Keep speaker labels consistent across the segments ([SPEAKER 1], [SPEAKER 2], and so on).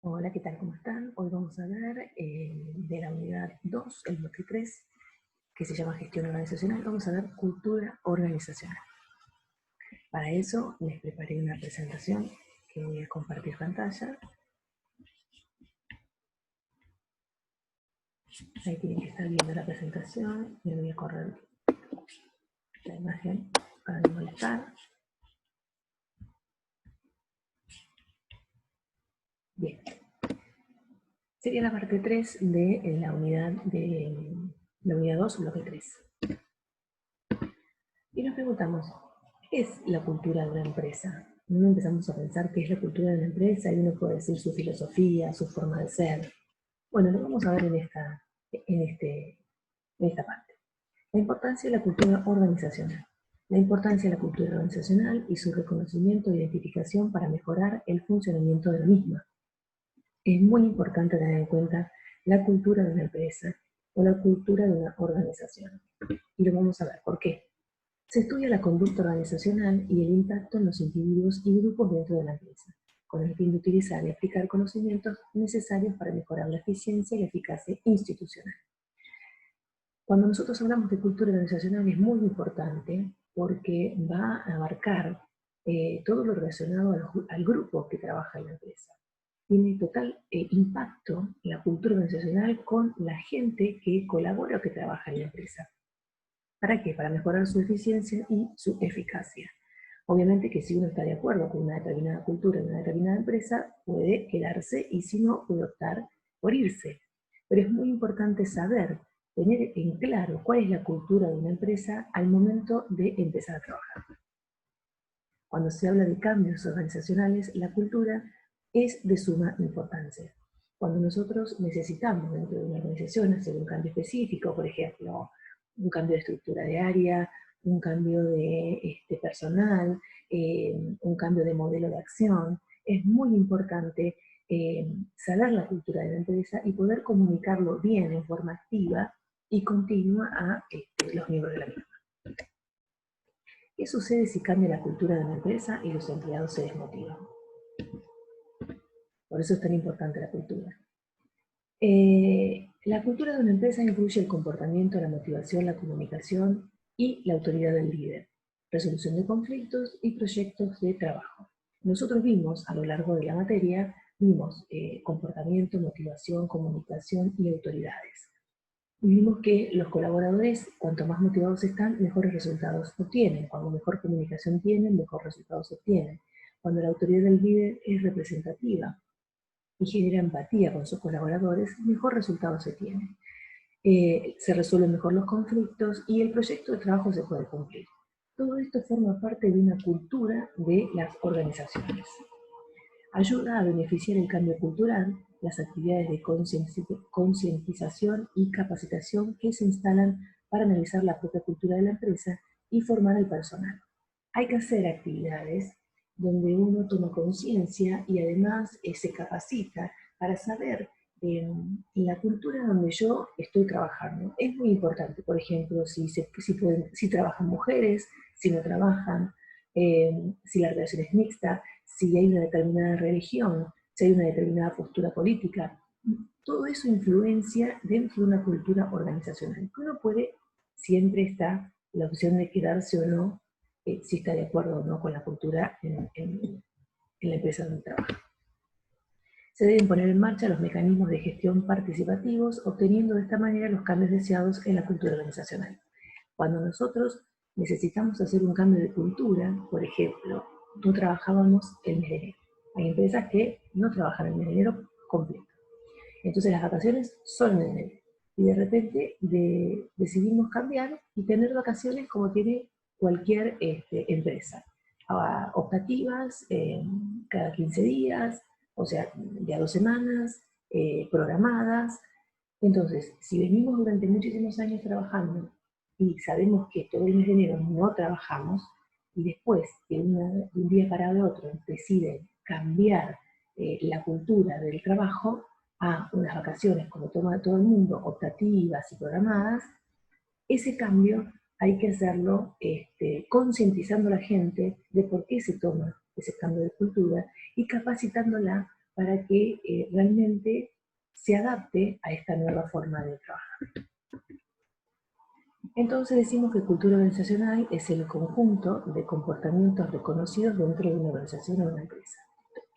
[SPEAKER 1] Hola, ¿qué tal? ¿Cómo están? Hoy vamos a hablar de la unidad 2, el bloque 3, que se llama gestión organizacional. Vamos a ver cultura organizacional. Para eso les preparé una presentación que voy a compartir pantalla. Ahí tienen que estar viendo la presentación. Me voy a correr la imagen para no molestar. Bien. Sería la parte 3 de la unidad 2, bloque 3. Y nos preguntamos, ¿qué es la cultura de una empresa? Uno empezamos a pensar qué es la cultura de una empresa y uno puede decir su filosofía, su forma de ser. Bueno, lo vamos a ver en esta parte. La importancia de la cultura organizacional. La importancia de la cultura organizacional y su reconocimiento e identificación para mejorar el funcionamiento de la misma. Es muy importante tener en cuenta la cultura de una empresa o la cultura de una organización. Y lo vamos a ver por qué. Se estudia la conducta organizacional y el impacto en los individuos y grupos dentro de la empresa, con el fin de utilizar y aplicar conocimientos necesarios para mejorar la eficiencia y la eficacia institucional. Cuando nosotros hablamos de cultura organizacional es muy importante porque va a abarcar todo lo relacionado al grupo que trabaja en la empresa. Tiene total impacto la cultura organizacional con la gente que colabora o que trabaja en la empresa. ¿Para qué? Para mejorar su eficiencia y su eficacia. Obviamente que si uno está de acuerdo con una determinada cultura en una determinada empresa, puede quedarse y si no, puede optar por irse. Pero es muy importante saber, tener en claro cuál es la cultura de una empresa al momento de empezar a trabajar. Cuando se habla de cambios organizacionales, la cultura es de suma importancia. Cuando nosotros necesitamos dentro de una organización hacer un cambio específico, por ejemplo, un cambio de estructura de área, un cambio de personal, un cambio de modelo de acción, es muy importante saber la cultura de la empresa y poder comunicarlo bien en forma activa y continua a los miembros de la misma. ¿Qué sucede si cambia la cultura de una empresa y los empleados se desmotivan? Por eso es tan importante la cultura. La cultura de una empresa incluye el comportamiento, la motivación, la comunicación y la autoridad del líder, resolución de conflictos y proyectos de trabajo. Nosotros vimos a lo largo de la materia, comportamiento, motivación, comunicación y autoridades. Y vimos que los colaboradores, cuanto más motivados están, mejores resultados obtienen. Cuando mejor comunicación tienen, mejor resultados obtienen. Cuando la autoridad del líder es representativa y genera empatía con sus colaboradores, mejor resultados se tienen. Se resuelven mejor los conflictos y el proyecto de trabajo se puede cumplir. Todo esto forma parte de una cultura de las organizaciones. Ayuda a beneficiar el cambio cultural, las actividades de concientización y capacitación que se instalan para analizar la propia cultura de la empresa y formar al personal. Hay que hacer actividades donde uno toma conciencia y además se capacita para saber la cultura donde yo estoy trabajando. Es muy importante, por ejemplo, si trabajan mujeres, si no trabajan, si la relación es mixta, si hay una determinada religión, si hay una determinada postura política. Todo eso influencia dentro de una cultura organizacional. Uno puede, siempre está la opción de quedarse o no, si está de acuerdo o no con la cultura en la empresa donde trabaja. Se deben poner en marcha los mecanismos de gestión participativos, obteniendo de esta manera los cambios deseados en la cultura organizacional. Cuando nosotros necesitamos hacer un cambio de cultura, por ejemplo, no trabajábamos el mes de enero. Hay empresas que no trabajan el mes de enero completo. Entonces las vacaciones son en enero. Y de repente decidimos cambiar y tener vacaciones como tiene cualquier empresa. Optativas, cada 15 días, o sea, de a 2 semanas, programadas. Entonces, si venimos durante muchísimos años trabajando y sabemos que todo el mes de enero no trabajamos, y después, de un día para el otro, deciden cambiar la cultura del trabajo a unas vacaciones, como toma todo el mundo, optativas y programadas, ese cambio hay que hacerlo concientizando a la gente de por qué se toma ese cambio de cultura y capacitándola para que realmente se adapte a esta nueva forma de trabajar. Entonces decimos que cultura organizacional es el conjunto de comportamientos reconocidos dentro de una organización o una empresa.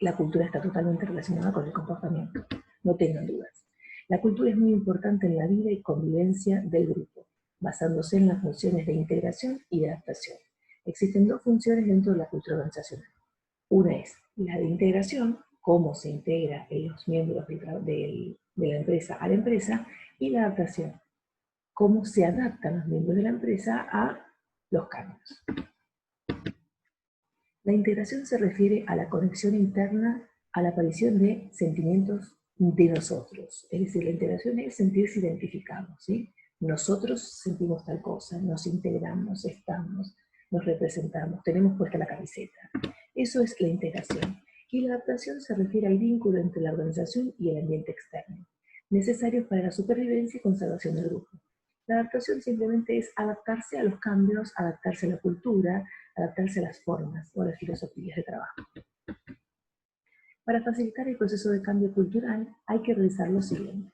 [SPEAKER 1] La cultura está totalmente relacionada con el comportamiento, no tengan dudas. La cultura es muy importante en la vida y convivencia del grupo, basándose en las funciones de integración y de adaptación. Existen dos funciones dentro de la cultura organizacional. Una es la de integración, cómo se integra los miembros de la empresa a la empresa, y la adaptación, cómo se adaptan los miembros de la empresa a los cambios. La integración se refiere a la conexión interna, a la aparición de sentimientos de nosotros. Es decir, la integración es sentirse identificados, ¿sí? Nosotros sentimos tal cosa, nos integramos, estamos, nos representamos, tenemos puesta la camiseta. Eso es la integración. Y la adaptación se refiere al vínculo entre la organización y el ambiente externo, necesarios para la supervivencia y conservación del grupo. La adaptación simplemente es adaptarse a los cambios, adaptarse a la cultura, adaptarse a las formas o a las filosofías de trabajo. Para facilitar el proceso de cambio cultural hay que realizar lo siguiente.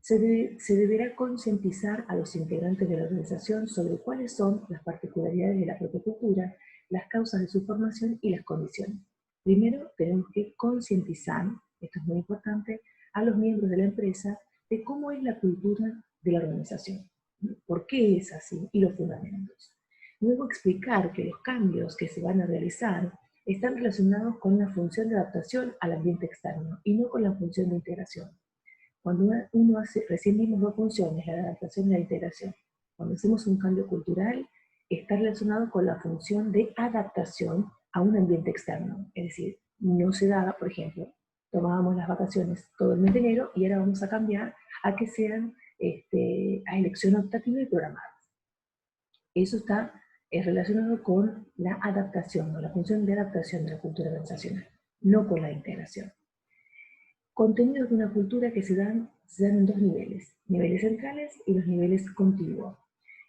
[SPEAKER 1] Se deberá concientizar a los integrantes de la organización sobre cuáles son las particularidades de la propia cultura, las causas de su formación y las condiciones. Primero tenemos que concientizar, esto es muy importante, a los miembros de la empresa de cómo es la cultura de la organización, por qué es así y los fundamentos. Luego explicar que los cambios que se van a realizar están relacionados con la función de adaptación al ambiente externo y no con la función de integración. Cuando uno hace, recién vimos dos funciones, la adaptación y la integración. Cuando hacemos un cambio cultural, está relacionado con la función de adaptación a un ambiente externo. Es decir, no se daba, por ejemplo, tomábamos las vacaciones todo el mes de enero y ahora vamos a cambiar a que sean a elección optativa y programadas. Eso está relacionado con la adaptación, o la función de adaptación de la cultura organizacional, no con la integración. Contenidos de una cultura que se dan en dos niveles centrales y los niveles contiguos.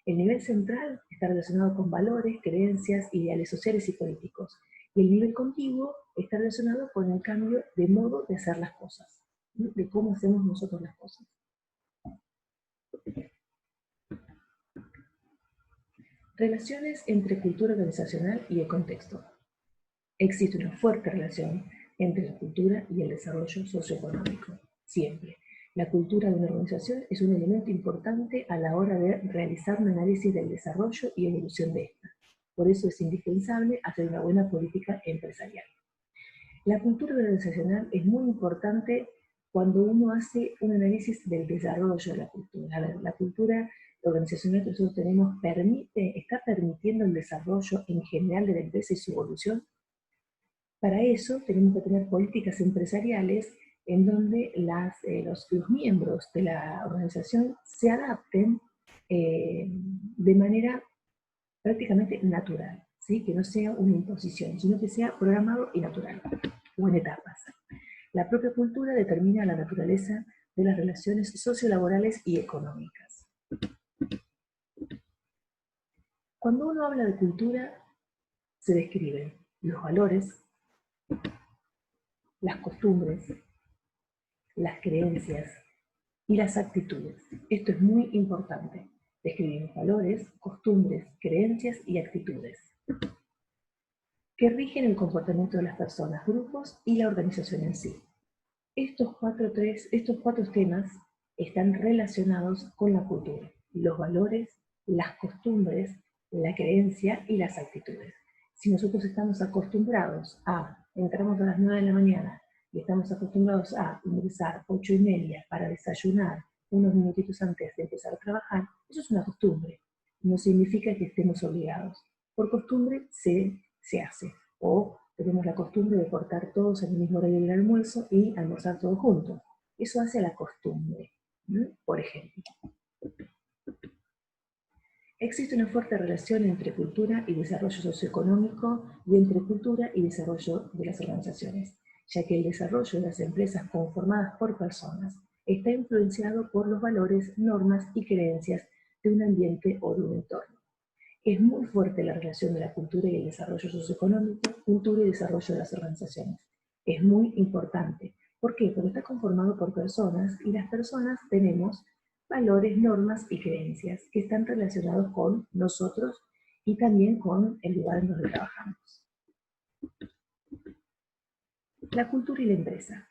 [SPEAKER 1] El nivel central está relacionado con valores, creencias, ideales sociales y políticos. Y el nivel contiguo está relacionado con el cambio de modo de hacer las cosas, ¿no? De cómo hacemos nosotros las cosas. Relaciones entre cultura organizacional y el contexto. Existe una fuerte relación entre la cultura y el desarrollo socioeconómico, siempre. La cultura de una organización es un elemento importante a la hora de realizar un análisis del desarrollo y evolución de esta. Por eso es indispensable hacer una buena política empresarial. La cultura organizacional es muy importante cuando uno hace un análisis del desarrollo de la cultura. La cultura organizacional que nosotros tenemos está permitiendo el desarrollo en general de la empresa y su evolución. Para eso tenemos que tener políticas empresariales en donde los miembros de la organización se adapten de manera prácticamente natural, ¿sí? Que no sea una imposición, sino que sea programado y natural, o en etapas. La propia cultura determina la naturaleza de las relaciones sociolaborales y económicas. Cuando uno habla de cultura, se describen los valores, las costumbres, las creencias y las actitudes. Esto es muy importante. Describimos valores, costumbres, creencias y actitudes que rigen el comportamiento de las personas, grupos y la organización en sí. Estos cuatro temas están relacionados con la cultura: los valores, las costumbres, la creencia y las actitudes. Si nosotros estamos acostumbrados entramos a las 9 de la mañana y estamos acostumbrados a ingresar 8:30 para desayunar unos minutitos antes de empezar a trabajar, eso es una costumbre. No significa que estemos obligados. Por costumbre se hace. O tenemos la costumbre de cortar todos en el mismo horario del almuerzo y almorzar todos juntos. Eso hace la costumbre, ¿no? Por ejemplo. Existe una fuerte relación entre cultura y desarrollo socioeconómico y entre cultura y desarrollo de las organizaciones, ya que el desarrollo de las empresas conformadas por personas está influenciado por los valores, normas y creencias de un ambiente o de un entorno. Es muy fuerte la relación de la cultura y el desarrollo socioeconómico, cultura y desarrollo de las organizaciones. Es muy importante. ¿Por qué? Porque está conformado por personas y las personas tenemos valores, normas y creencias que están relacionados con nosotros y también con el lugar en donde trabajamos. La cultura y la empresa.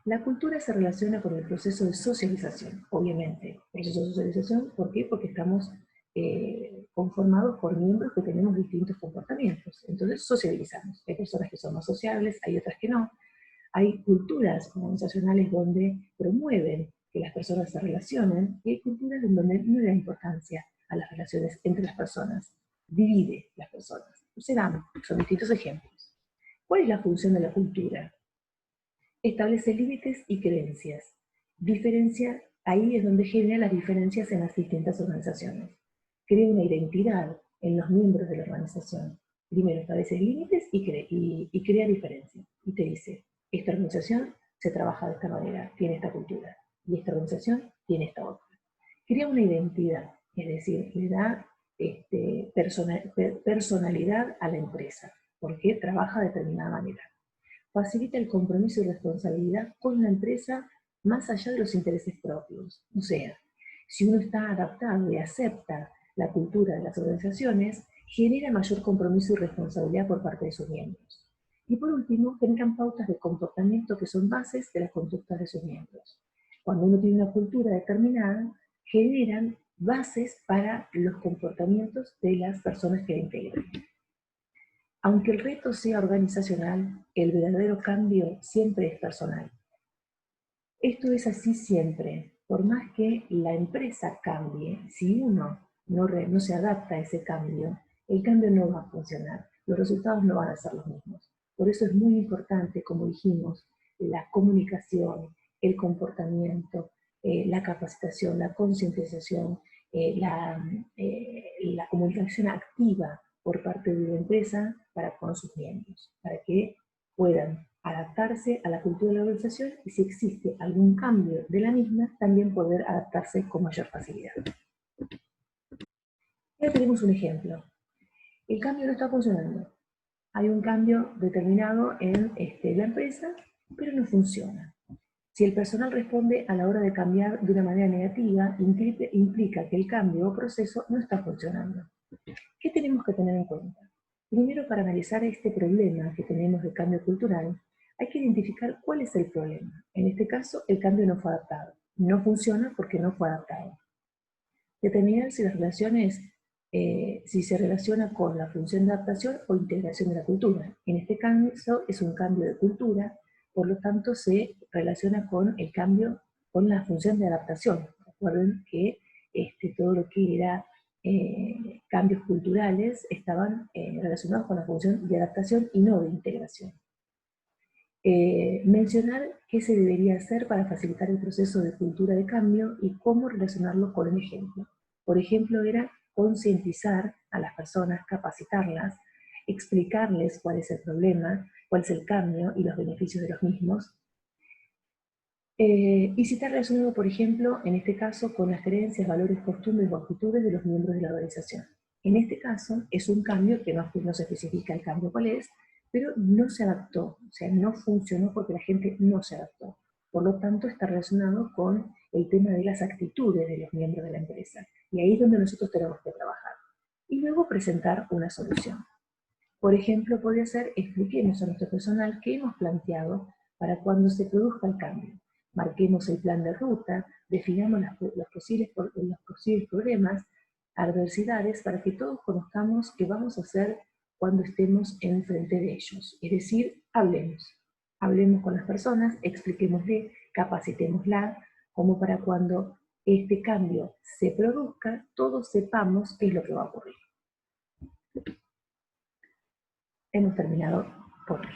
[SPEAKER 1] La cultura se relaciona con el proceso de socialización, obviamente. Proceso de socialización, ¿por qué? Porque estamos conformados por miembros que tenemos distintos comportamientos. Entonces socializamos. Hay personas que son más sociables, hay otras que no. Hay culturas organizacionales donde promueven que las personas se relacionen y hay culturas en donde no le da importancia a las relaciones entre las personas. Divide las personas. Son distintos ejemplos. ¿Cuál es la función de la cultura? Establece límites y creencias. Diferencia, ahí es donde genera las diferencias en las distintas organizaciones. Crea una identidad en los miembros de la organización. Primero establece límites y crea diferencias. Y te dice, esta organización se trabaja de esta manera, tiene esta cultura. Y esta organización tiene esta otra. Crea una identidad, es decir, le da personalidad a la empresa, porque trabaja de determinada manera. Facilita el compromiso y responsabilidad con la empresa más allá de los intereses propios. O sea, si uno está adaptado y acepta la cultura de las organizaciones, genera mayor compromiso y responsabilidad por parte de sus miembros. Y por último, generan pautas de comportamiento que son bases de las conductas de sus miembros. Cuando uno tiene una cultura determinada, generan bases para los comportamientos de las personas que la integran. Aunque el reto sea organizacional, el verdadero cambio siempre es personal. Esto es así siempre. Por más que la empresa cambie, si uno no se adapta a ese cambio, el cambio no va a funcionar. Los resultados no van a ser los mismos. Por eso es muy importante, como dijimos, la comunicación, el comportamiento, la capacitación, la concientización, la comunicación activa por parte de la empresa para con sus miembros, para que puedan adaptarse a la cultura de la organización y si existe algún cambio de la misma, también poder adaptarse con mayor facilidad. Ya tenemos un ejemplo. El cambio no está funcionando. Hay un cambio determinado en la empresa, pero no funciona. Si el personal responde a la hora de cambiar de una manera negativa, implica que el cambio o proceso no está funcionando. ¿Qué tenemos que tener en cuenta? Primero, para analizar este problema que tenemos de cambio cultural, hay que identificar cuál es el problema. En este caso, el cambio no fue adaptado. No funciona porque no fue adaptado. Determinar si las relaciones, si se relaciona con la función de adaptación o integración de la cultura. En este caso, es un cambio de cultura, por lo tanto, se relaciona con el cambio, con la función de adaptación. Recuerden que todo lo que era cambios culturales estaban relacionados con la función de adaptación y no de integración. Mencionar qué se debería hacer para facilitar el proceso de cultura de cambio y cómo relacionarlo con el ejemplo. Por ejemplo, era concientizar a las personas, capacitarlas, explicarles cuál es el problema, cuál es el cambio y los beneficios de los mismos. Y si está relacionado, por ejemplo, en este caso, con las creencias, valores, costumbres o actitudes de los miembros de la organización. En este caso, es un cambio que no se especifica el cambio cuál es, pero no se adaptó, o sea, no funcionó porque la gente no se adaptó. Por lo tanto, está relacionado con el tema de las actitudes de los miembros de la empresa. Y ahí es donde nosotros tenemos que trabajar. Y luego presentar una solución. Por ejemplo, podría ser, expliquemos a nuestro personal qué hemos planteado para cuando se produzca el cambio. Marquemos el plan de ruta, definamos los posibles problemas, adversidades, para que todos conozcamos qué vamos a hacer cuando estemos enfrente de ellos. Es decir, hablemos con las personas, expliquémosle, capacitémosla, como para cuando este cambio se produzca, todos sepamos qué es lo que va a ocurrir. Hemos terminado por hoy.